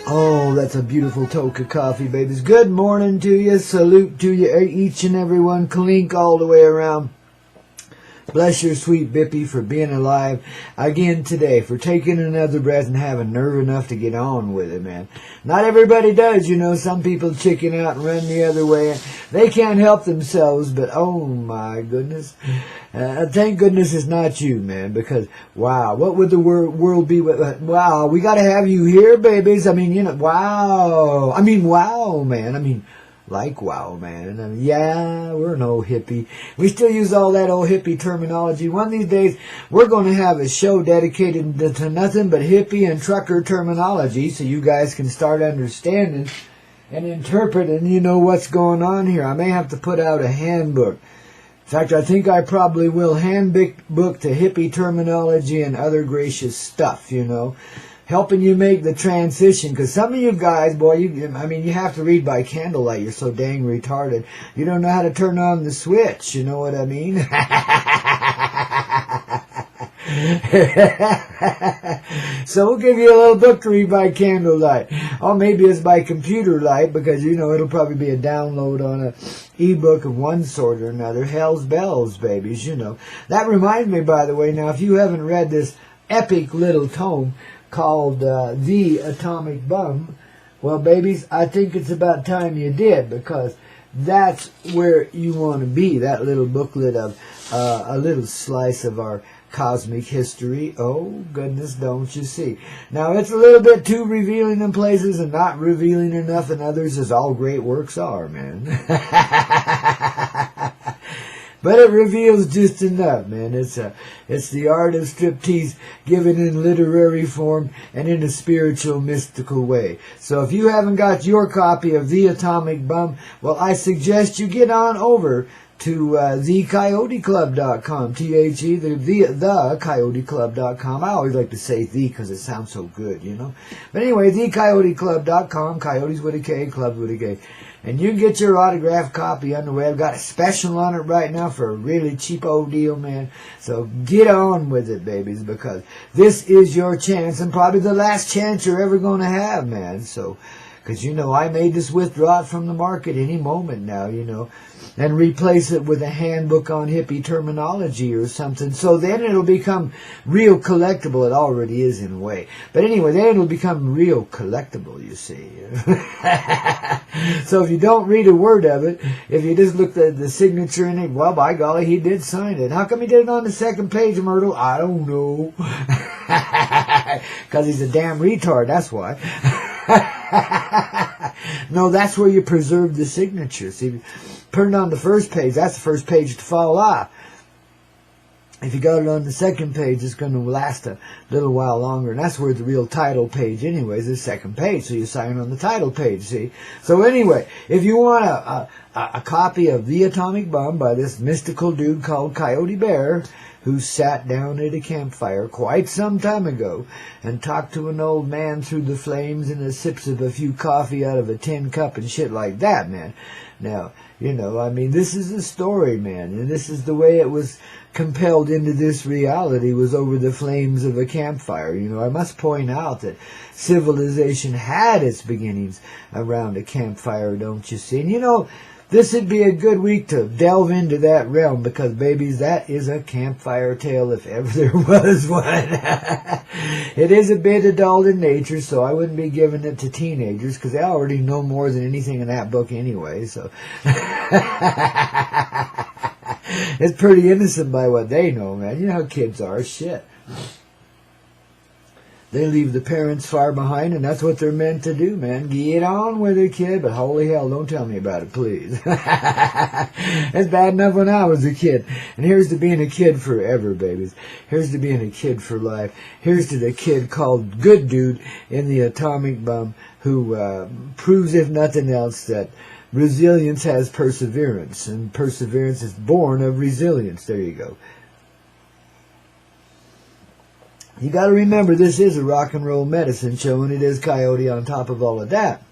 Oh, that's a beautiful toke of coffee, babies. Good morning to you. Salute to you, each and every one. Clink all the way around. Bless your sweet Bippy for being alive again today, for taking another breath and having nerve enough to get on with it, man. Not everybody does, you know. Some people chicken out and run the other way. They can't help themselves, but oh my goodness. Thank goodness it's not you, man, because, wow, what would the world be with, wow, we got to have you here, babies. I mean, you know, wow. I mean, wow, man. I mean, like, wow, man. I mean, yeah, we're an old hippie. We still use all that old hippie terminology. One of these days, we're going to have a show dedicated to nothing but hippie and trucker terminology so you guys can start understanding and interpreting, you know, what's going on here. I may have to put out a handbook. In fact, I think I probably will handbook to hippie terminology and other gracious stuff, you know, helping you make the transition. Because some of you guys, boy, you have to read by candlelight. You're so dang retarded. You don't know how to turn on the switch. You know what I mean? So we'll give you a little book to read by candlelight. Or maybe it's by computer light, because, you know, it'll probably be a download on a ebook of one sort or another. Hell's bells, babies, you know. That reminds me, by the way, now, if you haven't read this epic little tome called The Atomic Bum, well, babies, I think it's about time you did, because that's where you want to be, that little booklet of a little slice of our cosmic history. Oh, goodness, don't you see. Now, it's a little bit too revealing in places and not revealing enough in others, as all great works are, man. But it reveals just enough, man. It's the art of striptease given in literary form and in a spiritual, mystical way. So if you haven't got your copy of The Atomic Bum, well, I suggest you get on over to thecoyoteclub.com, T-H-E, thecoyoteclub.com. I always like to say the because it sounds so good, you know. But anyway, thecoyoteclub.com, coyotes with a K, clubs with a K. And you can get your autographed copy on the web. Got a special on it right now for a really cheap old deal, man. So get on with it, babies, because this is your chance and probably the last chance you're ever going to have, man. So, because, you know, I may just withdraw it from the market any moment now, you know, and replace it with a handbook on hippie terminology or something. So then it'll become real collectible. It already is in a way. But anyway, then it'll become real collectible, you see. So if you don't read a word of it, if you just look at the signature in it, well, by golly, he did sign it. How come he did it on the second page, Myrtle? I don't know. Because he's a damn retard, that's why. No, that's where you preserve the signature. See, put it on the first page, that's the first page to fall off. If you got it on the second page, it's going to last a little while longer. And that's where the real title page anyways, the second page. So you sign on the title page, see? So anyway, if you want a copy of The Atomic Bomb by this mystical dude called Coyote Bear, who sat down at a campfire quite some time ago and talked to an old man through the flames and the sips of a few coffee out of a tin cup and shit like that, man. Now, you know, I mean, this is the story, man, and this is the way it was compelled into this reality, was over the flames of a campfire. You know, I must point out that civilization had its beginnings around a campfire, don't you see? And, you know, this would be a good week to delve into that realm because, babies, that is a campfire tale if ever there was one. It is a bit adult in nature, so I wouldn't be giving it to teenagers because they already know more than anything in that book anyway. So it's pretty innocent by what they know, man. You know how kids are. Shit. They leave the parents far behind, and that's what they're meant to do, man. Get on with it, kid, but holy hell, don't tell me about it, please. It's bad enough when I was a kid. And here's to being a kid forever, babies. Here's to being a kid for life. Here's to the kid called Good Dude in The Atomic Bomb, who proves, if nothing else, that resilience has perseverance, and perseverance is born of resilience. There you go. You got to remember, this is a rock and roll medicine show, and it is Coyote on top of all of that.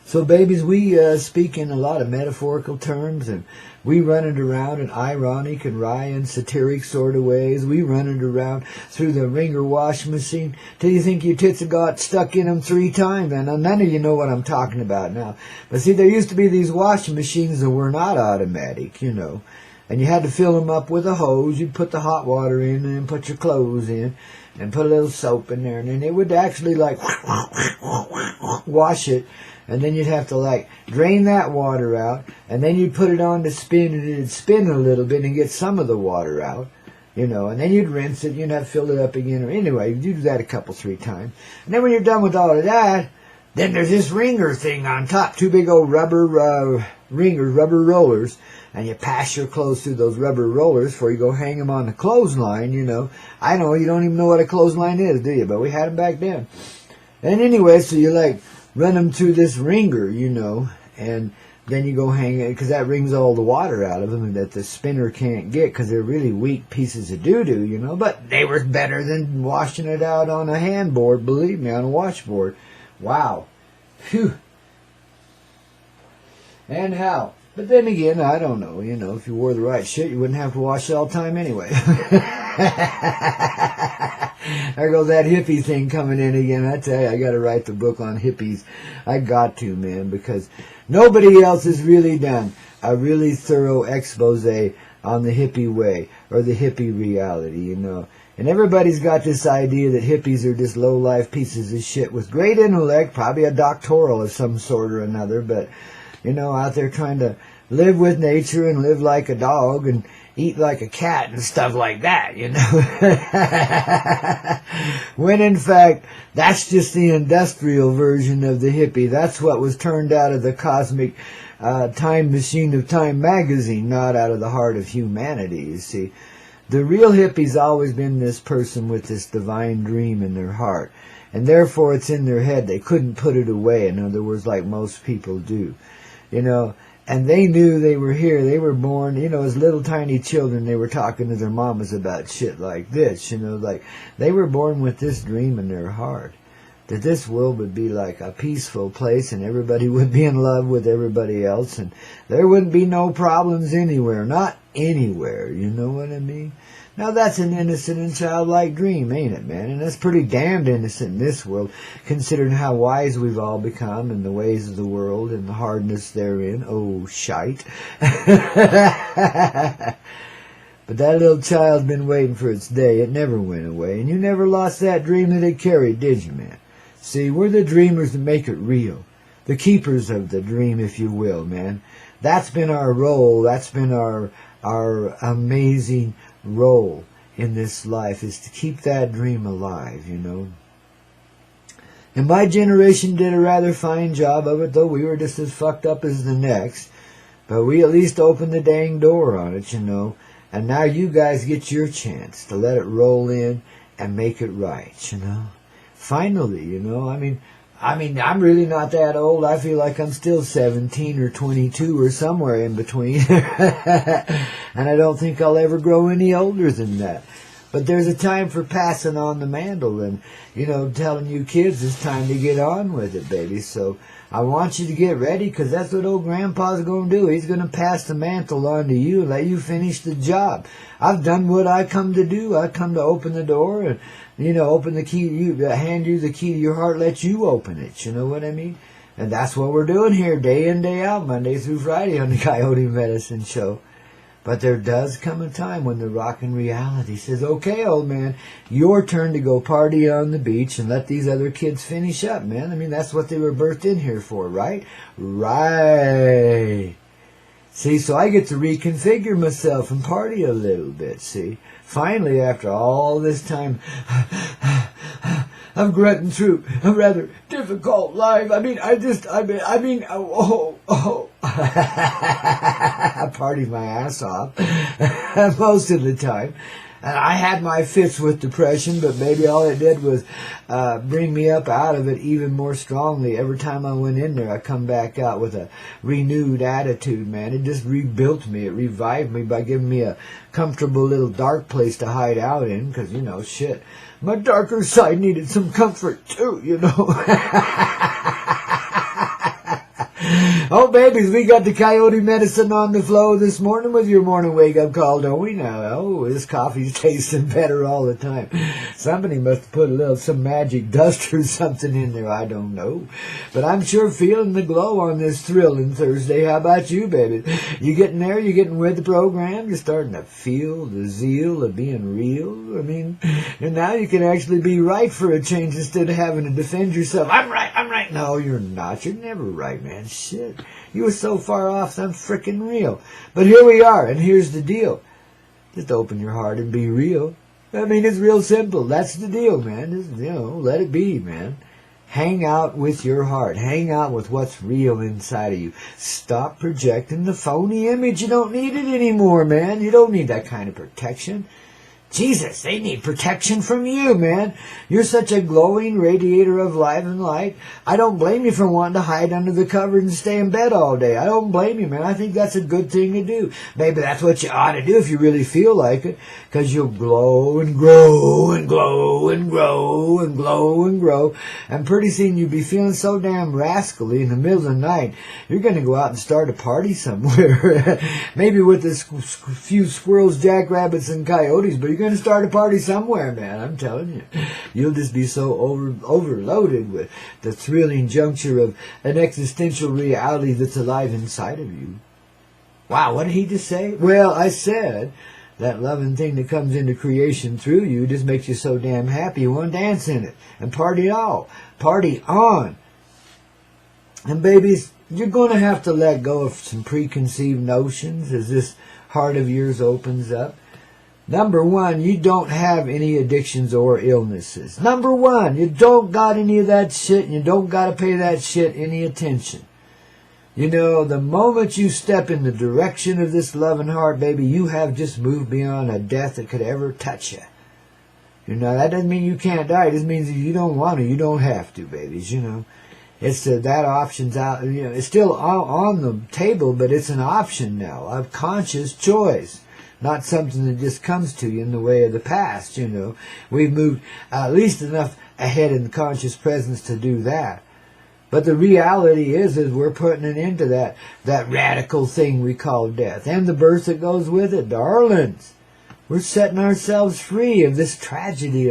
So, babies, we speak in a lot of metaphorical terms, and we run it around in ironic and wry and satiric sort of ways. We run it around through the wringer washing machine till you think your tits have got stuck in them 3 times. And none of you know what I'm talking about now. But see, there used to be these washing machines that were not automatic, you know. And you had to fill them up with a hose. You'd put the hot water in and then put your clothes in and put a little soap in there. And then it would actually like wash it. And then you'd have to like drain that water out, and then you'd put it on to spin, and it'd spin a little bit and get some of the water out, you know, and then you'd rinse it, you'd have to fill it up again, or anyway, you do that a couple, 3 times. And then when you're done with all of that, then there's this wringer thing on top, 2 big old rubber ringers, rubber rollers, and you pass your clothes through those rubber rollers before you go hang them on the clothesline, you know. I know, you don't even know what a clothesline is, do you? But we had them back then. And anyway, so you like run them through this wringer, you know, and then you go hang it, because that wrings all the water out of them that the spinner can't get, because they're really weak pieces of doo-doo, you know, but they were better than washing it out on a handboard, believe me, on a washboard. Wow. Phew. And how? But then again, I don't know, you know, if you wore the right shit, you wouldn't have to wash it all the time anyway. There goes that hippie thing coming in again. I tell you, I got to write the book on hippies. I got to, man, because nobody else has really done a really thorough expose on the hippie way or the hippie reality, you know. And everybody's got this idea that hippies are just low-life pieces of shit with great intellect, probably a doctoral of some sort or another, but, you know, out there trying to live with nature and live like a dog and eat like a cat and stuff like that, you know. When in fact, that's just the industrial version of the hippie. That's what was turned out of the cosmic time machine of Time magazine, not out of the heart of humanity, you see. The real hippie's always been this person with this divine dream in their heart. And therefore it's in their head. They couldn't put it away, in other words, like most people do. You know, and they knew they were here. They were born, you know, as little tiny children. They were talking to their mamas about shit like this, you know, like they were born with this dream in their heart, that this world would be like a peaceful place and everybody would be in love with everybody else and there wouldn't be no problems anywhere, not anywhere, you know what I mean? Now that's an innocent and childlike dream, ain't it, man? And that's pretty damned innocent in this world, considering how wise we've all become in the ways of the world and the hardness therein. Oh, shite. But that little child's been waiting for its day. It never went away. And you never lost that dream that it carried, did you, man? See, we're the dreamers that make it real. The keepers of the dream, if you will, man. That's been our role. That's been our amazing role in this life, is to keep that dream alive, you know. And my generation did a rather fine job of it, though we were just as fucked up as the next. But we at least opened the dang door on it, you know. And now you guys get your chance to let it roll in and make it right, you know. Finally, you know, I mean, I'm really not that old. I feel like I'm still 17 or 22 or somewhere in between. And I don't think I'll ever grow any older than that. But there's a time for passing on the mantle and, you know, telling you kids it's time to get on with it, baby. So I want you to get ready, because that's what old Grandpa's going to do. He's going to pass the mantle on to you and let you finish the job. I've done what I come to do. I come to open the door and, you know, open the key, hand you the key to your heart, let you open it. You know what I mean? And that's what we're doing here day in, day out, Monday through Friday on the Coyote Medicine Show. But there does come a time when the rockin' reality says, okay, old man, your turn to go party on the beach and let these other kids finish up, man. I mean, that's what they were birthed in here for, right? Right. See, so I get to reconfigure myself and party a little bit, see. Finally, after all this time, I'm grunting through a rather difficult life. I party my ass off most of the time. And I had my fits with depression, but maybe all it did was bring me up out of it even more strongly. Every time I went in there, I come back out with a renewed attitude, man. It just rebuilt me. It revived me by giving me a comfortable little dark place to hide out in, because, you know, shit, my darker side needed some comfort too, you know. Oh, babies, we got the Koyote medicine on the flow this morning with your morning wake-up call, don't we now? Oh, this coffee's tasting better all the time. Somebody must have put some magic dust or something in there. I don't know. But I'm sure feeling the glow on this thrilling Thursday. How about you, baby? You getting there? You getting with the program? You're starting to feel the zeal of being real? I mean, and now you can actually be right for a change instead of having to defend yourself. I'm right. No, you're not. You're never right, man. Shit. You were so far off, I'm frickin' real. But here we are, and here's the deal. Just open your heart and be real. I mean, it's real simple. That's the deal, man. Just, let it be, man. Hang out with your heart. Hang out with what's real inside of you. Stop projecting the phony image. You don't need it anymore, man. You don't need that kind of protection. Jesus, they need protection from you, man. You're such a glowing radiator of light and light. I don't blame you for wanting to hide under the covers and stay in bed all day. I don't blame you, man. I think that's a good thing to do. Maybe that's what you ought to do if you really feel like it, because you'll glow and grow and glow and grow and glow and grow. And pretty soon you'll be feeling so damn rascally in the middle of the night, you're going to go out and start a party somewhere. Maybe with a few squirrels, jackrabbits, and coyotes, but you're going to start a party somewhere, man. I'm telling you. You'll just be so overloaded with the thrilling juncture of an existential reality that's alive inside of you. Wow, what did he just say? Well, I said that loving thing that comes into creation through you just makes you so damn happy you want to dance in it and party all. Party on. And babies, you're going to have to let go of some preconceived notions as this heart of yours opens up. Number one, you don't have any addictions or illnesses. Number one, you don't got any of that shit, and you don't got to pay that shit any attention. You know, the moment you step in the direction of this loving heart, baby, you have just moved beyond a death that could ever touch you. You know, that doesn't mean you can't die. It just means if you don't want to, you don't have to, babies, you know. It's that option's out, it's still on the table, but it's an option now, a conscious choice. Not something that just comes to you in the way of the past, We've moved at least enough ahead in the conscious presence to do that. But the reality is we're putting an end to that radical thing we call death. And the birth that goes with it, darlings. We're setting ourselves free of this tragedy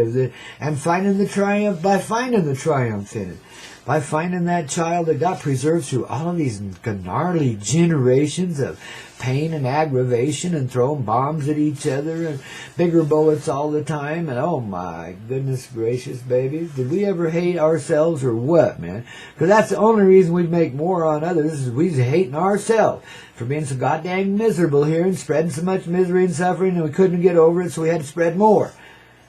and finding the triumph by finding the triumph in it. By finding that child that got preserved through all of these gnarly generations of pain and aggravation and throwing bombs at each other and bigger bullets all the time. And oh my goodness gracious, babies, did we ever hate ourselves or what, man? Because that's the only reason we make more on others is we hating ourselves for being so goddamn miserable here and spreading so much misery and suffering and we couldn't get over it, so we had to spread more.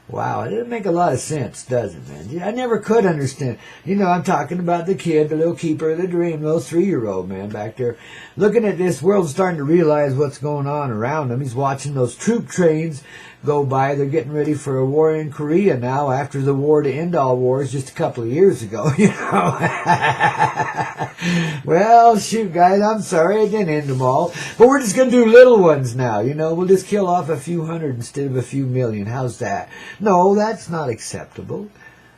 Wow, it doesn't make a lot of sense, does it, man? I never could understand. I'm talking about the kid, the little keeper of the dream, little 3-year-old man back there, looking at this world, starting to realize what's going on around him. He's watching those troop trains go by. They're getting ready for a war in Korea now after the war to end all wars just a couple of years ago, Well, shoot, guys, I'm sorry I didn't end them all. But we're just going to do little ones now, We'll just kill off a few hundred instead of a few million. How's that? No, that's not acceptable.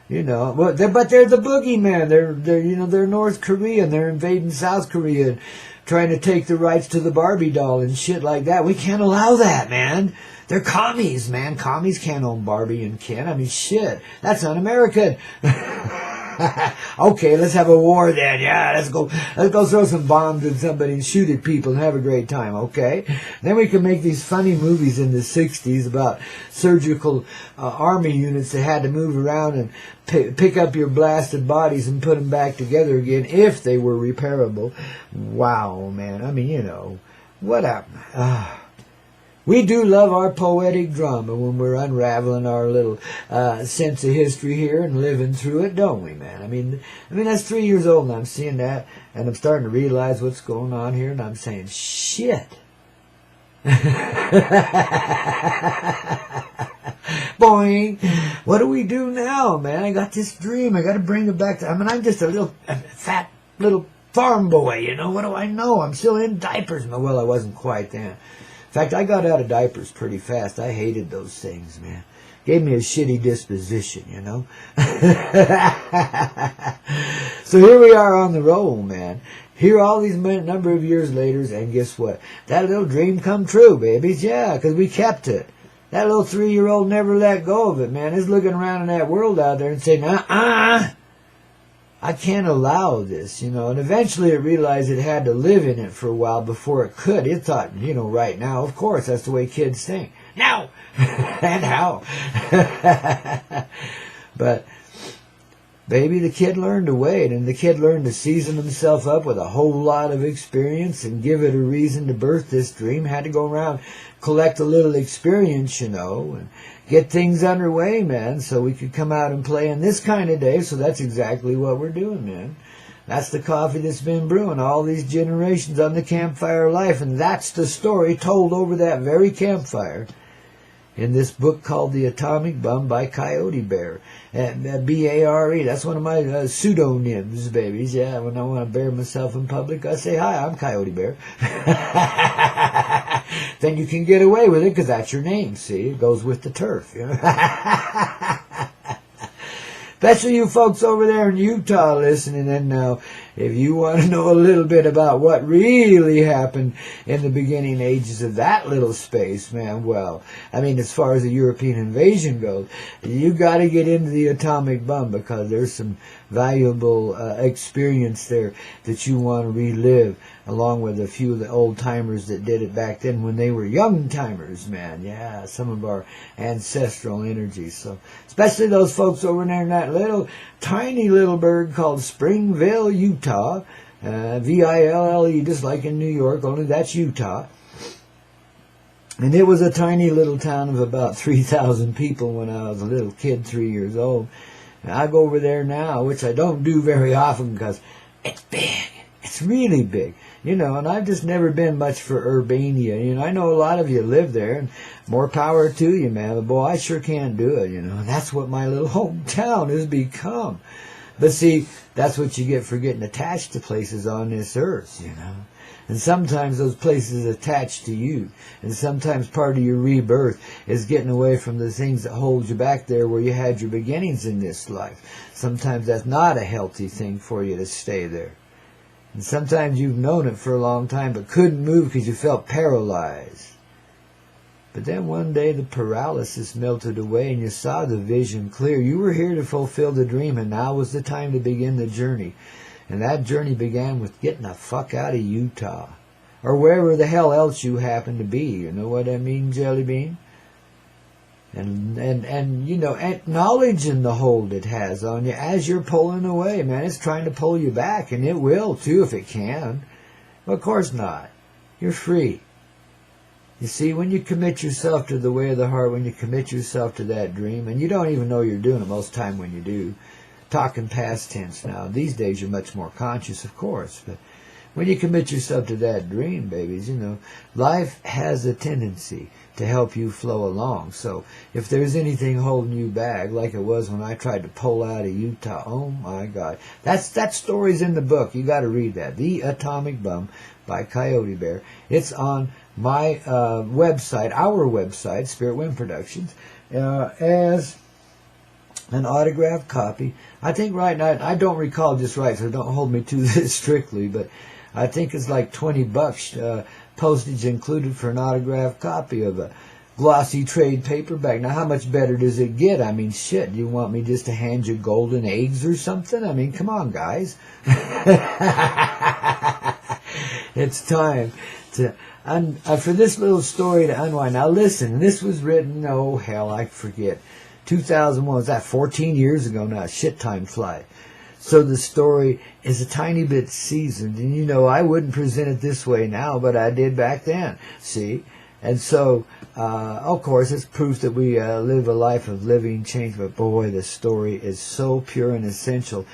But they're the boogeyman. They're North Korea and they're invading South Korea and trying to take the rights to the Barbie doll and shit like that. We can't allow that, man. They're commies, man. Commies can't own Barbie and Ken. I mean, shit. That's un-American. Okay, let's have a war then. Yeah, let's go throw some bombs at somebody and shoot at people and have a great time, okay? Then we can make these funny movies in the 60s about surgical army units that had to move around and pick up your blasted bodies and put them back together again if they were repairable. Wow, man. I mean, what up? We do love our poetic drama when we're unraveling our little sense of history here and living through it, don't we, man? I mean, that's 3 years old and I'm seeing that and I'm starting to realize what's going on here and I'm saying, shit. Boing. What do we do now, man? I got this dream. I got to bring it back. I'm just a fat little farm boy, What do I know? I'm still in diapers. Well, I wasn't quite then. In fact, I got out of diapers pretty fast. I hated those things, man. Gave me a shitty disposition, So here we are on the roll, man. Here all these number of years later, and guess what? That little dream come true, babies. Yeah, because we kept it. That little 3-year-old never let go of it, man. It's looking around in that world out there and saying, I can't allow this, you know. And eventually it realized it had to live in it for a while before it could. It thought, you know, right now, of course, that's the way kids think. Now! And how? But, baby, the kid learned to wait, and the kid learned to season himself up with a whole lot of experience and give it a reason to birth this dream. Had to go around, collect a little experience, you know, and get things underway, man, so we could come out and play in this kind of day. So that's exactly what we're doing, man. That's the coffee that's been brewing all these generations on the campfire of life, and that's the story told over that very campfire in this book called The Atomic Bum by Coyote Bear. B-A-R-E. That's one of my pseudonyms, babies. Yeah, when I want to bear myself in public, I say, hi, I'm Coyote Bear. Then you can get away with it because that's your name, see? It goes with the turf. You know? Especially you folks over there in Utah listening in now. If you want to know a little bit about what really happened in the beginning ages of that little space, man, well, I mean, as far as the European invasion goes, you got to get into the Atomic Bum because there's some valuable experience there that you want to relive, along with a few of the old timers that did it back then when they were young timers, man. Yeah, some of our ancestral energies. So, especially those folks over there in that little tiny little bird called Springville, Utah. V-I-L-L-E, just like in New York, only that's Utah. And it was a tiny little town of about 3,000 people when I was a little kid, 3 years old. And I go over there now, which I don't do very often because it's big. It's really big. You know, and I've just never been much for Urbania. You know, I know a lot of you live there, and more power to you, man. But, boy, I sure can't do it, you know. And that's what my little hometown has become. But, see, that's what you get for getting attached to places on this earth, you know. And sometimes those places attach to you. And sometimes part of your rebirth is getting away from the things that hold you back there where you had your beginnings in this life. Sometimes that's not a healthy thing for you to stay there. And sometimes you've known it for a long time but couldn't move because you felt paralyzed. But then one day the paralysis melted away and you saw the vision clear. You were here to fulfill the dream, and now was the time to begin the journey. And that journey began with getting the fuck out of Utah. Or wherever the hell else you happen to be. You know what I mean, Jelly Bean? And you know, acknowledging the hold it has on you as you're pulling away, man. It's trying to pull you back, and it will too if it can. Well, of course not. You're free. You see, when you commit yourself to the way of the heart, when you commit yourself to that dream, and you don't even know you're doing it most of the time when you do, talking past tense now. These days you're much more conscious, of course, but when you commit yourself to that dream, babies, you know, life has a tendency to help you flow along. So if there's anything holding you back, like it was when I tried to pull out of Utah, oh my God. That story's in the book. You got to read that. The Atomic Bum by Coyote Bear. It's on my website, our website, Spirit Wind Productions, as an autographed copy. I think right now, I don't recall just right, so don't hold me to this strictly, but I think it's like $20, postage included for an autographed copy of a glossy trade paperback. Now, how much better does it get? I mean, shit, you want me just to hand you golden eggs or something? I mean, come on, guys. It's time to... for this little story to unwind. Now, listen, this was written, oh, hell, I forget. 2001, was that 14 years ago now? Shit, time flies. So the story is a tiny bit seasoned. And, you know, I wouldn't present it this way now, but I did back then. See? And so, of course, it's proof that we live a life of living change. But, boy, the story is so pure and essential.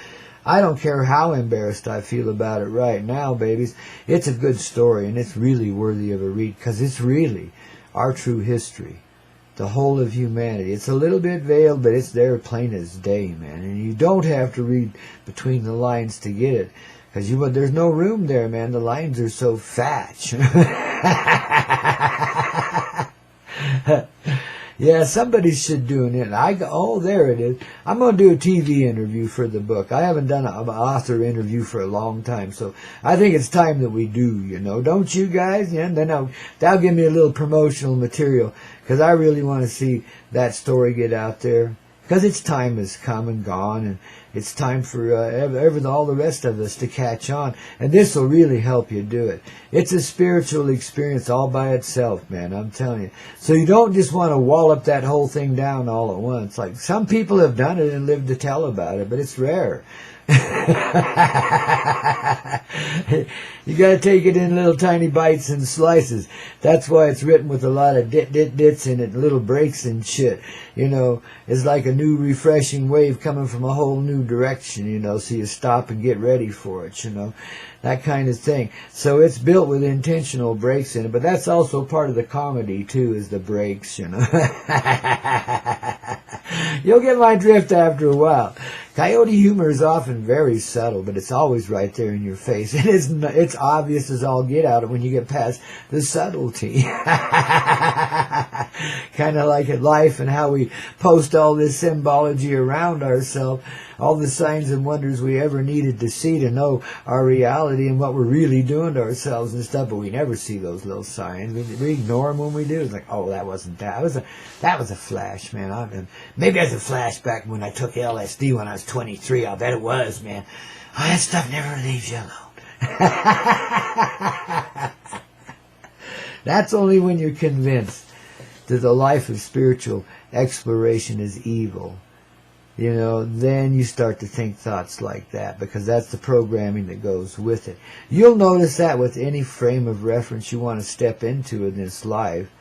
I don't care how embarrassed I feel about it right now, babies. It's a good story, and it's really worthy of a read, because it's really our true history. The whole of humanity. It's a little bit veiled, but it's there plain as day, man. And you don't have to read between the lines to get it, because there's no room there, man. The lines are so fat. Yeah, somebody should do it. Oh, there it is. I'm going to do a TV interview for the book. I haven't done an author interview for a long time, so I think it's time that we do, Don't you guys? Yeah, then that'll give me a little promotional material, because I really want to see that story get out there. Because its time has come and gone, and it's time for all the rest of us to catch on. And this will really help you do it. It's a spiritual experience all by itself, man, I'm telling you. So you don't just want to wallop that whole thing down all at once. Like, some people have done it and lived to tell about it, but it's rare. You got to take it in little tiny bites and slices. That's why it's written with a lot of dits in it, little breaks and shit. It's like a new refreshing wave coming from a whole new direction, so you stop and get ready for it, that kind of thing. So it's built with intentional breaks in it, but that's also part of the comedy too, is the breaks, You'll get my drift after a while. Coyote humor is often very subtle, but it's always right there in your face. It's obvious as all get out when you get past the subtlety. Kind of like in life and how we post all this symbology around ourselves, all the signs and wonders we ever needed to see to know our reality and what we're really doing to ourselves and stuff, but we never see those little signs. We ignore them when we do. It's like, oh, that wasn't that. That was a flash, man. Maybe that's a flashback when I took LSD when I was 23. I'll bet it was, man. Oh, that stuff never leaves you alone. That's only when you're convinced that the life of spiritual exploration is evil. Then you start to think thoughts like that, because that's the programming that goes with it. You'll notice that with any frame of reference you want to step into in this life,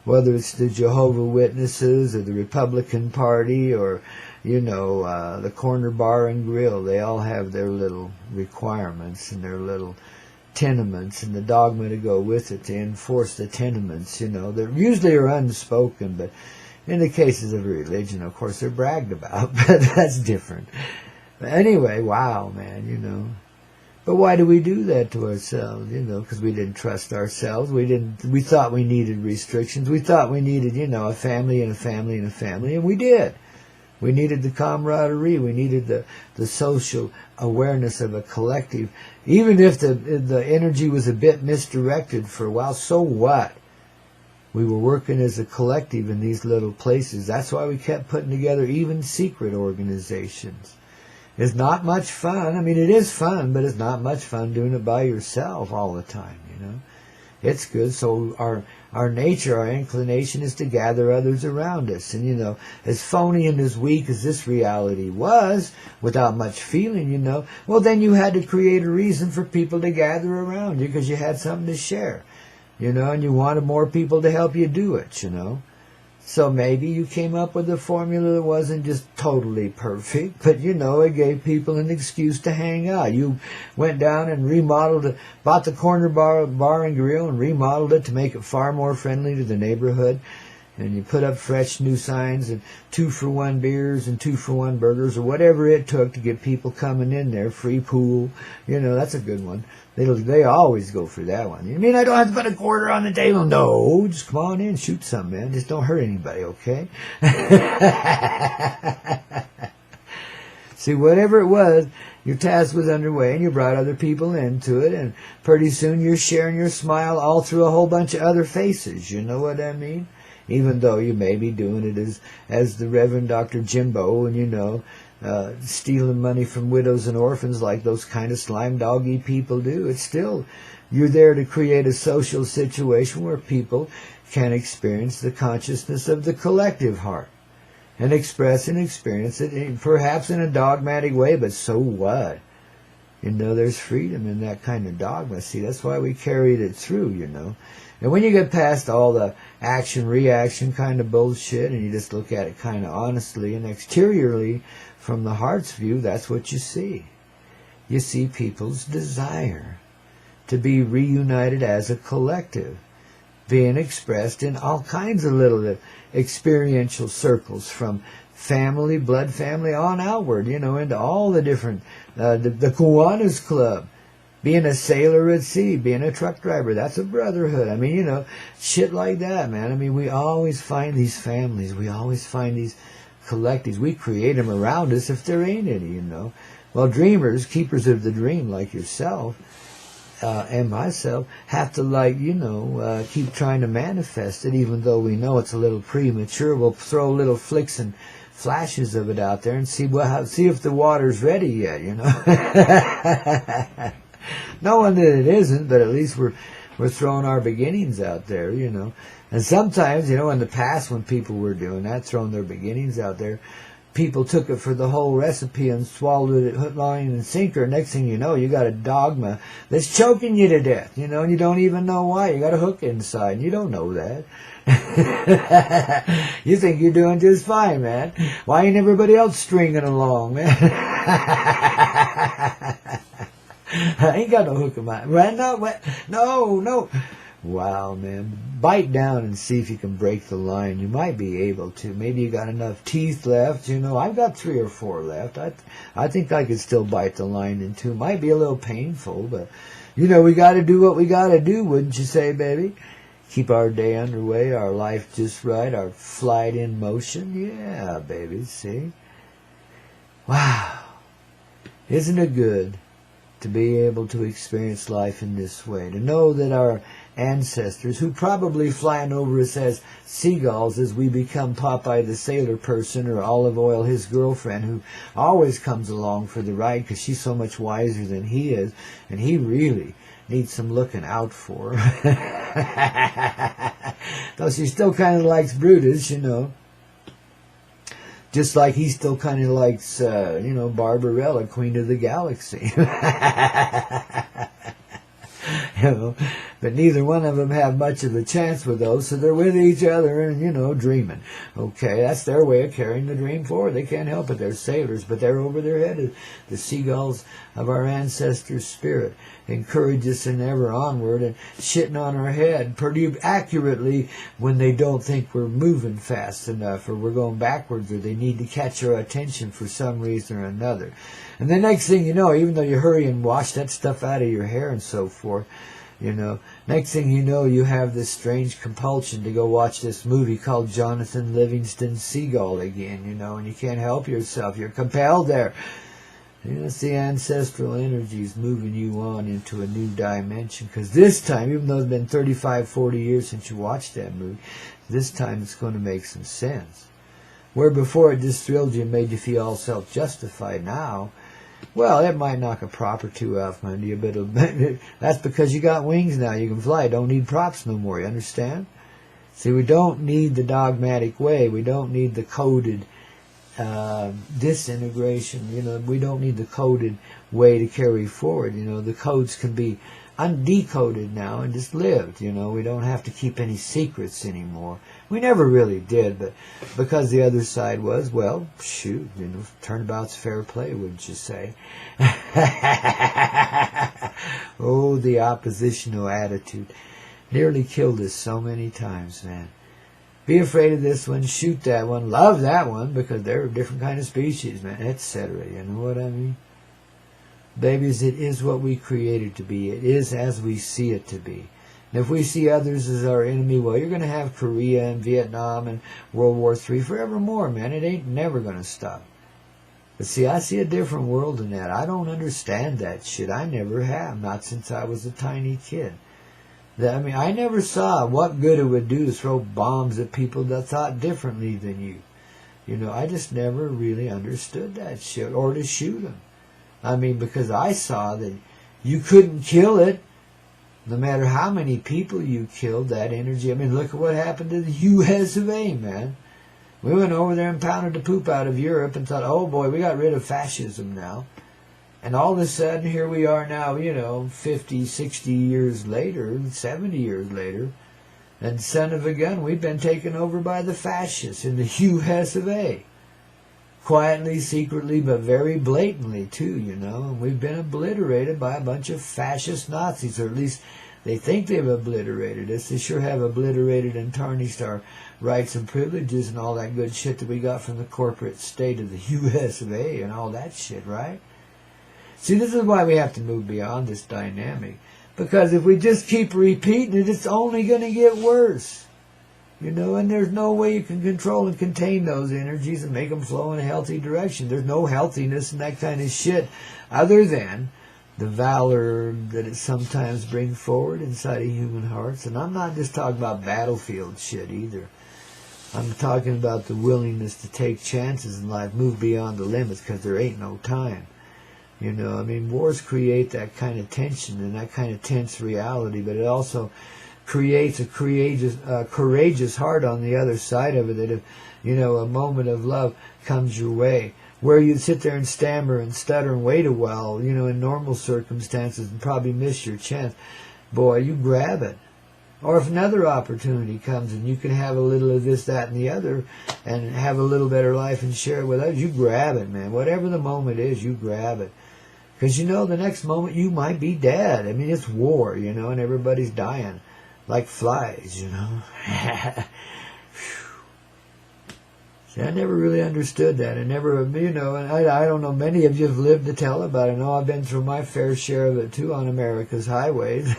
whether it's the Jehovah's Witnesses or the Republican Party or, the corner bar and grill. They all have their little requirements and their little tenements and the dogma to go with it to enforce the tenements, They usually are unspoken, but in the cases of religion, of course, they're bragged about, but that's different. But anyway, wow, man, But why do we do that to ourselves? Because we didn't trust ourselves. We thought we needed restrictions. We thought we needed, a family and a family and a family, and we did. We needed the camaraderie. We needed the social awareness of a collective. Even if the energy was a bit misdirected for a while, so what? We were working as a collective in these little places. That's why we kept putting together even secret organizations. It's not much fun. I mean, it is fun, but it's not much fun doing it by yourself all the time, It's good. So our nature, our inclination is to gather others around us. And, as phony and as weak as this reality was, without much feeling, well, then you had to create a reason for people to gather around you because you had something to share. And you wanted more people to help you do it, So maybe you came up with a formula that wasn't just totally perfect, but, it gave people an excuse to hang out. You went down and remodeled it, bought the corner bar and grill and remodeled it to make it far more friendly to the neighborhood. And you put up fresh new signs and 2-for-1 beers and 2-for-1 burgers or whatever it took to get people coming in there. Free pool. That's a good one. They always go for that one. You mean I don't have to put a quarter on the table? No, just come on in, shoot some, man. Just don't hurt anybody, okay? See, whatever it was, your task was underway and you brought other people into it, and pretty soon you're sharing your smile all through a whole bunch of other faces. You know what I mean? Even though you may be doing it as the Reverend Dr. Jimbo and, stealing money from widows and orphans like those kind of slime doggy people do. It's still, you're there to create a social situation where people can experience the consciousness of the collective heart and express and experience it, perhaps in a dogmatic way, but so what? There's freedom in that kind of dogma. See, that's why we carried it through, And when you get past all the action-reaction kind of bullshit and you just look at it kind of honestly and exteriorly from the heart's view, that's what you see. You see people's desire to be reunited as a collective, being expressed in all kinds of little experiential circles, from family, blood family, on outward, into all the different, the Kiwanis Club. being a sailor at sea, being a truck driver, that's a brotherhood. I mean, you know, shit like that, man. I mean, we always find these families. We always find these collectives. We create them around us if there ain't any, you know. Well, dreamers, keepers of the dream like yourself and myself have to, like, you know, keep trying to manifest it, even though we know it's a little premature. We'll throw little flicks and flashes of it out there and see see if the water's ready yet, you know. Knowing that it isn't, but at least we're throwing our beginnings out there, you know. And sometimes, you know, in the past when people were doing that, throwing their beginnings out there, people took it for the whole recipe and swallowed it hook, line, and sinker. Next thing you know, you got a dogma that's choking you to death, you know, and you don't even know why. You got a hook inside, and you don't know that. You think you're doing just fine, man. Why ain't everybody else stringing along, man? I ain't got no hook in my... No. Wow, man. Bite down and see if you can break the line. You might be able to. Maybe you got enough teeth left. You know, I've got 3 or 4 left. I think I could still bite the line in 2. Might be a little painful, but, you know, we got to do what we got to do, wouldn't you say, baby? Keep our day underway, our life just right, our flight in motion. Yeah, baby, see? Wow. Isn't it good to be able to experience life in this way? To know that our ancestors, who probably flying over us as seagulls as we become Popeye the Sailor Person, or Olive Oil, his girlfriend, who always comes along for the ride because she's so much wiser than he is, and he really needs some looking out for. Though she still kind of likes Brutus, you know. Just like he still kind of likes, you know, Barbarella, Queen of the Galaxy. You know, but neither one of them have much of a chance with those, so they're with each other and, you know, dreaming. Okay, that's their way of carrying the dream forward. They can't help it. They're sailors, but they're over their head. The seagulls of our ancestors' spirit encourage us and ever onward and shitting on our head pretty accurately when they don't think we're moving fast enough or we're going backwards or they need to catch our attention for some reason or another. And the next thing you know, even though you hurry and wash that stuff out of your hair and so forth, you know, next thing you know, you have this strange compulsion to go watch this movie called Jonathan Livingston's Seagull again, you know, and you can't help yourself. You're compelled there. You know, it's the ancestral energies moving you on into a new dimension. Because this time, even though it's been 35, 40 years since you watched that movie, this time it's going to make some sense. Where before it just thrilled you and made you feel all self-justified, now, well, it might knock a prop or 2 out from under you, but that's because you got wings now. You can fly. Don't need props no more. You understand? See, we don't need the dogmatic way. We don't need the coded disintegration. You know, we don't need the coded way to carry forward. You know, the codes can be undecoded now and just lived. You know, we don't have to keep any secrets anymore. We never really did, but because the other side was, well, shoot, you know, turnabout's fair play, wouldn't you say? Oh, the oppositional attitude nearly killed us so many times, man. Be afraid of this one, shoot that one, love that one, because they're a different kind of species, man, etc. You know what I mean? Babies, it is what we created to be. It is as we see it to be. And if we see others as our enemy, well, you're going to have Korea and Vietnam and World War III forevermore, man. It ain't never going to stop. But see, I see a different world than that. I don't understand that shit. I never have, not since I was a tiny kid. I mean, I never saw what good it would do to throw bombs at people that thought differently than you. You know, I just never really understood that shit, or to shoot them. I mean, because I saw that you couldn't kill it, no matter how many people you killed, that energy. I mean, look at what happened to the U.S. of A., man. We went over there and pounded the poop out of Europe and thought, oh boy, we got rid of fascism now. And all of a sudden, here we are now, you know, 50, 60 years later, 70 years later, and son of a gun, we've been taken over by the fascists in the U.S. of A. Quietly, secretly, but very blatantly, too, you know. And we've been obliterated by a bunch of fascist Nazis, or at least they think they've obliterated us. They sure have obliterated and tarnished our rights and privileges and all that good shit that we got from the corporate state of the U.S. of A. and all that shit, right? See, this is why we have to move beyond this dynamic. Because if we just keep repeating it, it's only going to get worse. You know, and there's no way you can control and contain those energies and make them flow in a healthy direction. There's no healthiness in that kind of shit other than the valor that it sometimes brings forward inside of human hearts. And I'm not just talking about battlefield shit either. I'm talking about the willingness to take chances in life, move beyond the limits, because there ain't no time. You know, I mean, wars create that kind of tension and that kind of tense reality, but it also creates a courageous heart on the other side of it, that if, you know, a moment of love comes your way, where you sit there and stammer and stutter and wait a while, you know, in normal circumstances and probably miss your chance, boy, you grab it. Or if another opportunity comes and you can have a little of this, that, and the other and have a little better life and share it with others, you grab it, man. Whatever the moment is, you grab it. Because, you know, the next moment you might be dead. I mean, it's war, you know, and everybody's dying like flies, you know. See, I never really understood that. I never, you know, and I don't know, many of you have lived to tell about it. I know I've been through my fair share of it, too, on America's highways.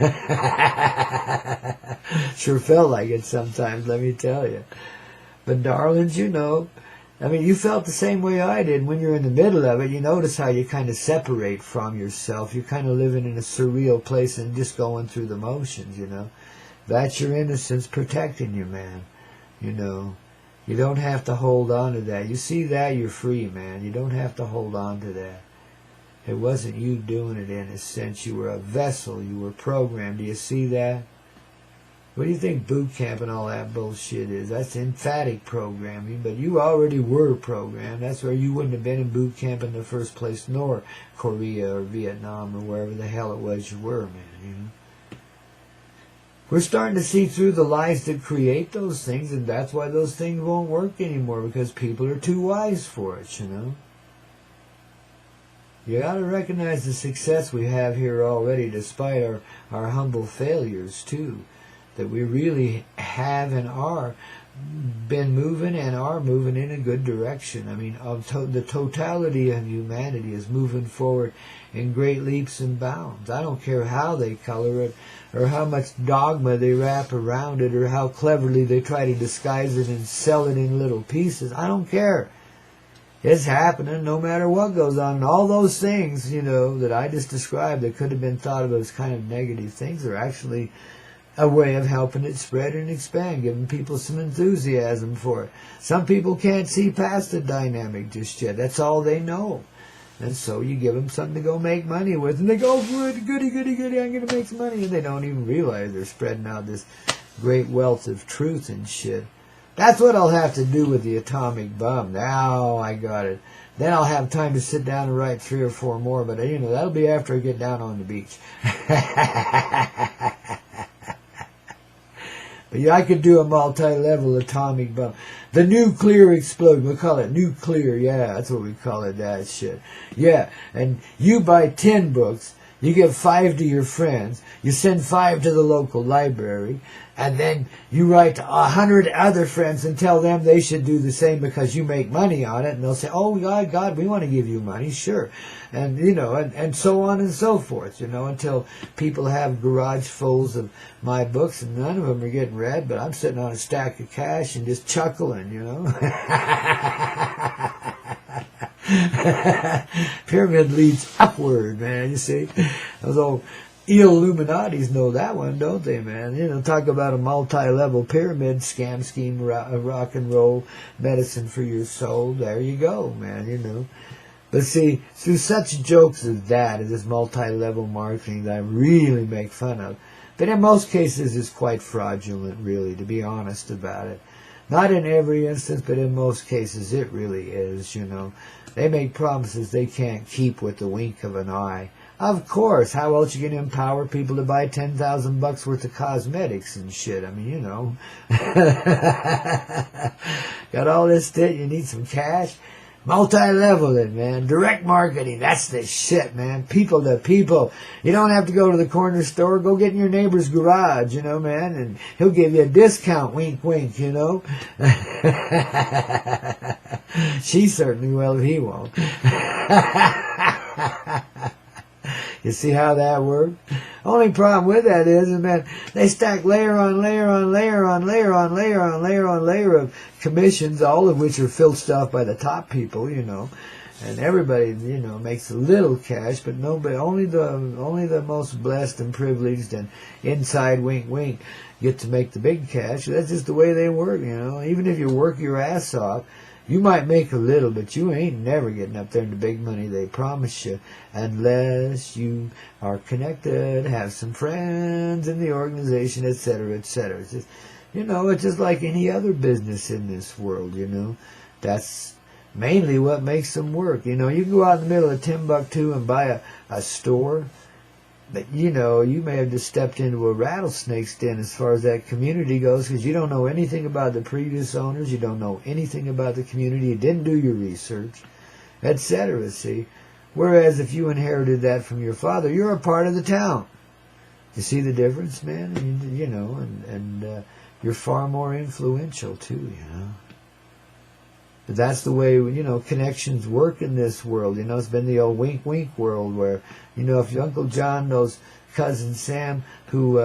Sure felt like it sometimes, let me tell you. But, darlings, you know, I mean, you felt the same way I did. When you're in the middle of it, you notice how you kind of separate from yourself. You're kind of living in a surreal place and just going through the motions, you know. That's your innocence protecting you, man, you know. You don't have to hold on to that. You see that, you're free, man. You don't have to hold on to that. It wasn't you doing it in a sense. You were a vessel. You were programmed. Do you see that? What do you think boot camp and all that bullshit is? That's emphatic programming, but you already were programmed. That's where you wouldn't have been in boot camp in the first place, nor Korea or Vietnam or wherever the hell it was you were, man, you know? We're starting to see through the lies that create those things, and that's why those things won't work anymore, because people are too wise for it, you know. You got to recognize the success we have here already, despite our humble failures, too. That we really have and are been moving and are moving in a good direction. I mean, the totality of humanity is moving forward in great leaps and bounds. I don't care how they color it, or how much dogma they wrap around it, or how cleverly they try to disguise it and sell it in little pieces. I don't care. It's happening no matter what goes on. And all those things, you know, that I just described that could have been thought of as kind of negative things are actually a way of helping it spread and expand, giving people some enthusiasm for it. Some people can't see past the dynamic just yet. That's all they know. And so you give them something to go make money with, and they go, good, goody, goody, goody, I'm going to make some money. And they don't even realize they're spreading out this great wealth of truth and shit. That's what I'll have to do with the atomic bomb. Now I got it. Then I'll have time to sit down and write 3 or 4 more, but, you know, that'll be after I get down on the beach. But yeah, I could do a multi-level atomic bomb. The nuclear explosion. We call it nuclear. Yeah, that's what we call it, that shit. Yeah, and you buy 10 books. You give 5 to your friends. You send 5 to the local library. And then you write to 100 other friends and tell them they should do the same because you make money on it. And they'll say, oh, God, we want to give you money. Sure. And, you know, and so on and so forth, you know, until people have garage fulls of my books and none of them are getting read. But I'm sitting on a stack of cash and just chuckling, you know. Pyramid leads upward, man, you see. Those old Illuminatis know that one, don't they, man? You know, talk about a multi-level pyramid scam scheme, rock and roll medicine for your soul. There you go, man, you know. But see, through such jokes as that, as this multi-level marketing that I really make fun of, but in most cases it's quite fraudulent, really, to be honest about it. Not in every instance, but in most cases it really is, you know. They make promises they can't keep with the wink of an eye. Of course, how else you going to empower people to buy $10,000 worth of cosmetics and shit? I mean, you know. Got all this shit, you need some cash? Multi-level it, man. Direct marketing, that's the shit, man. People to people. You don't have to go to the corner store. Go get in your neighbor's garage, you know, man, and he'll give you a discount, wink, wink, you know. She certainly will if he won't. You see how that works? Only problem with that is, man, they stack layer on layer on layer on layer on layer on layer on layer of commissions, all of which are filched off by the top people, you know. And everybody, you know, makes a little cash, but nobody, only the most blessed and privileged and inside wink wink get to make the big cash. That's just the way they work, you know. Even if you work your ass off, you might make a little, but you ain't never getting up there in the big money, they promise you, unless you are connected, have some friends in the organization, etc., etc. It's just, you know, it's just like any other business in this world, you know. That's mainly what makes them work. You know, you can go out in the middle of Timbuktu and buy a store, but, you know, you may have just stepped into a rattlesnake's den as far as that community goes, because you don't know anything about the previous owners, you don't know anything about the community, you didn't do your research, etc., see? Whereas if you inherited that from your father, you're a part of the town. You see the difference, man? You know, and you're far more influential, too, you know? But that's the way, you know, connections work in this world. You know, it's been the old wink-wink world where, you know, if your Uncle John knows Cousin Sam, who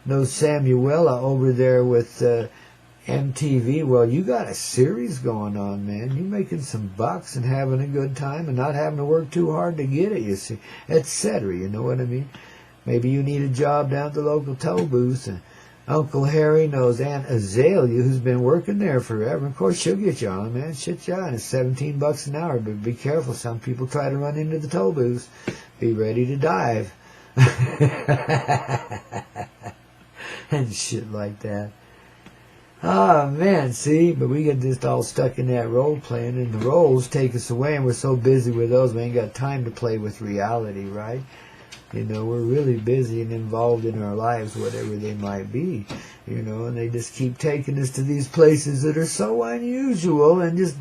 knows Samuela over there with MTV, well, you got a series going on, man. You're making some bucks and having a good time and not having to work too hard to get it, you see, etc. You know what I mean? Maybe you need a job down at the local toll booth, and Uncle Harry knows Aunt Azalea, who's been working there forever. Of course, she'll get you on, man. Shit you on. It's $17 an hour, but be careful. Some people try to run into the toll booths. Be ready to dive. And shit like that. Oh, man, see? But we get just all stuck in that role playing, and the roles take us away, and we're so busy with those, we ain't got time to play with reality, right? You know, we're really busy and involved in our lives, whatever they might be, you know, and they just keep taking us to these places that are so unusual and just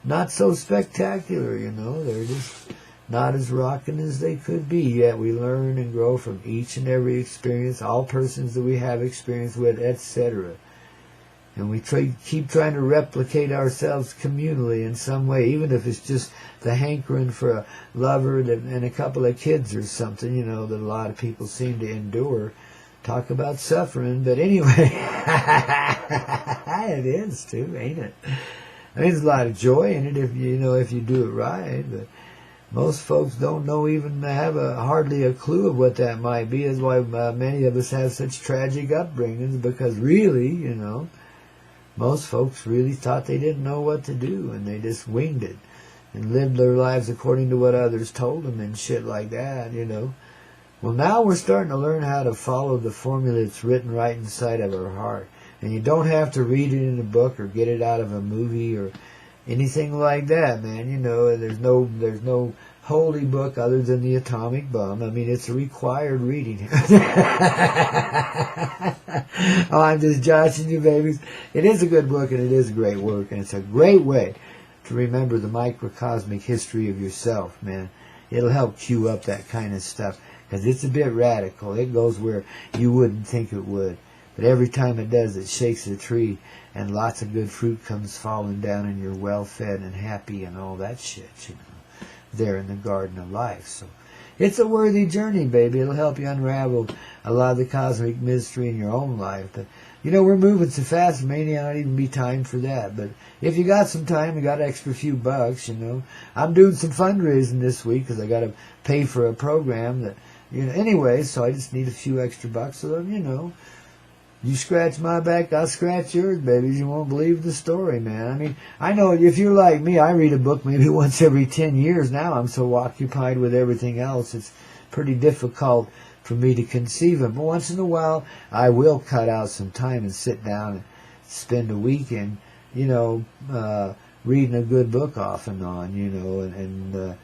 not so spectacular, you know. They're just not as rocking as they could be, yet we learn and grow from each and every experience, all persons that we have experience with, etc. And we keep trying to replicate ourselves communally in some way, even if it's just the hankering for a lover and a couple of kids or something, you know, that a lot of people seem to endure. Talk about suffering, but anyway, it is too, ain't it? I mean, there's a lot of joy in it if you do it right, but most folks don't know, even have hardly a clue of what that might be. That's why many of us have such tragic upbringings, because really, you know, most folks really thought they didn't know what to do, and they just winged it and lived their lives according to what others told them and shit like that, you know. Well, now we're starting to learn how to follow the formula that's written right inside of our heart. And you don't have to read it in a book or get it out of a movie or anything like that, man. You know, there's no holy book other than the Atomic Bomb. I mean, it's a required reading. Oh, I'm just joshing you, babies. It is a good book, and it is great work, and it's a great way to remember the microcosmic history of yourself, man. It'll help cue up that kind of stuff, because it's a bit radical. It goes where you wouldn't think it would. But every time it does, it shakes the tree, and lots of good fruit comes falling down, and you're well-fed and happy and all that shit, you know, there in the garden of life. So it's a worthy journey, baby. It'll help you unravel a lot of the cosmic mystery in your own life. But, you know, we're moving so fast, it may not even be time for that. But if you got some time, you got an extra few bucks, you know. I'm doing some fundraising this week because I got to pay for a program that, you know, anyway, so I just need a few extra bucks. So, you know, you scratch my back, I'll scratch yours, babies. You won't believe the story, man. I mean, I know if you're like me, I read a book maybe once every 10 years now. I'm so occupied with everything else, it's pretty difficult for me to conceive it. But once in a while, I will cut out some time and sit down and spend a weekend, you know, reading a good book off and on, you know, and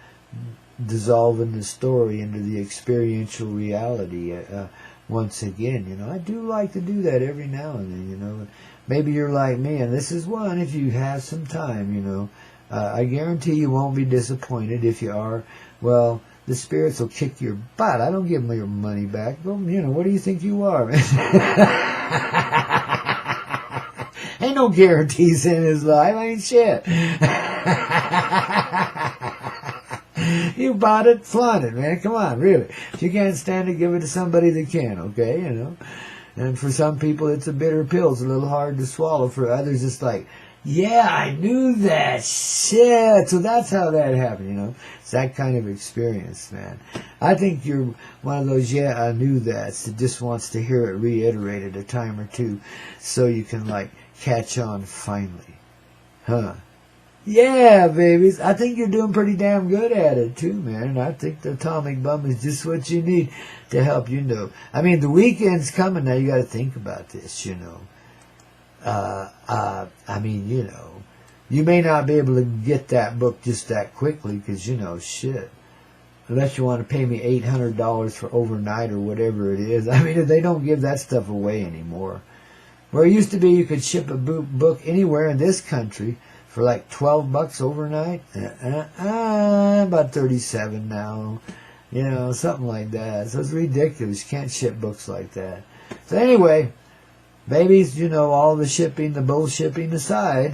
dissolving the story into the experiential reality. Once again, you know, I do like to do that every now and then, you know. Maybe you're like me, and this is one if you have some time, you know. I guarantee you won't be disappointed. If you are, well, the spirits will kick your butt. I don't give them your money back. Well, you know, what do you think you are, man? Ain't no guarantees in his life. Ain't shit. You bought it, flaunt it, man. Come on, really. If you can't stand it, give it to somebody that can, okay? You know. And for some people, it's a bitter pill. It's a little hard to swallow. For others, it's like, yeah, I knew that. Shit. So that's how that happened, you know. It's that kind of experience, man. I think you're one of those, yeah, I knew that just wants to hear it reiterated a time or two so you can, like, catch on finally. Huh. Yeah, babies. I think you're doing pretty damn good at it, too, man. And I think the atomic bomb is just what you need to help you know. I mean, the weekend's coming now. You got to think about this, you know. I mean, you know, you may not be able to get that book just that quickly because, you know, shit. Unless you want to pay me $800 for overnight or whatever it is. I mean, they don't give that stuff away anymore. Where it used to be you could ship a book anywhere in this country for like $12 overnight. About 37 now. You know, something like that. So it's ridiculous. You can't ship books like that. So anyway, babies, you know, all the shipping, the bullshipping aside.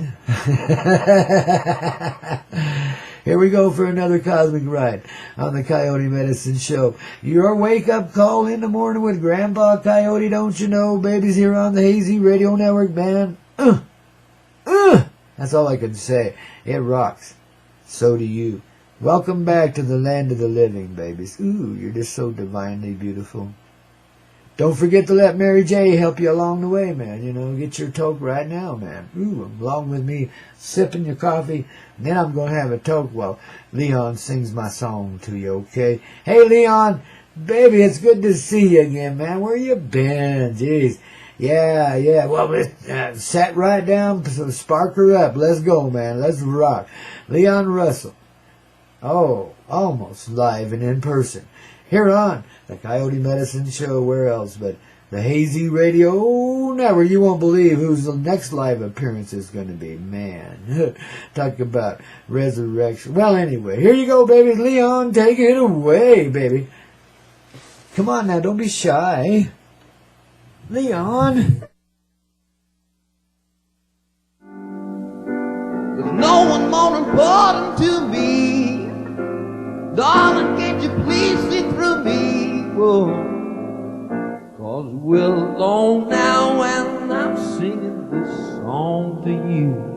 Here we go for another cosmic ride on the Coyote Medicine Show. Your wake-up call in the morning with Grandpa Coyote, don't you know, babies, here on the Hazy Radio Network, man. That's all I can say. It rocks. So do you. Welcome back to the land of the living, babies. Ooh, you're just so divinely beautiful. Don't forget to let Mary J help you along the way, man. You know, get your toke right now, man. Ooh, along with me sipping your coffee. Then I'm going to have a toke while Leon sings my song to you, okay? Hey, Leon, baby, it's good to see you again, man. Where you been? Jeez. Yeah. Well, sat right down, so spark her up. Let's go, man. Let's rock. Leon Russell. Oh, almost live and in person. Here on the Coyote Medicine Show, where else but the Hazy Radio Network. You won't believe whose the next live appearance is going to be. Man, talk about resurrection. Well, anyway, here you go, baby. Leon, take it away, baby. Come on now, don't be shy. Leon. There's no one more important to me. Darling, can't you please see through me? Whoa. 'Cause we're alone now and I'm singing this song to you.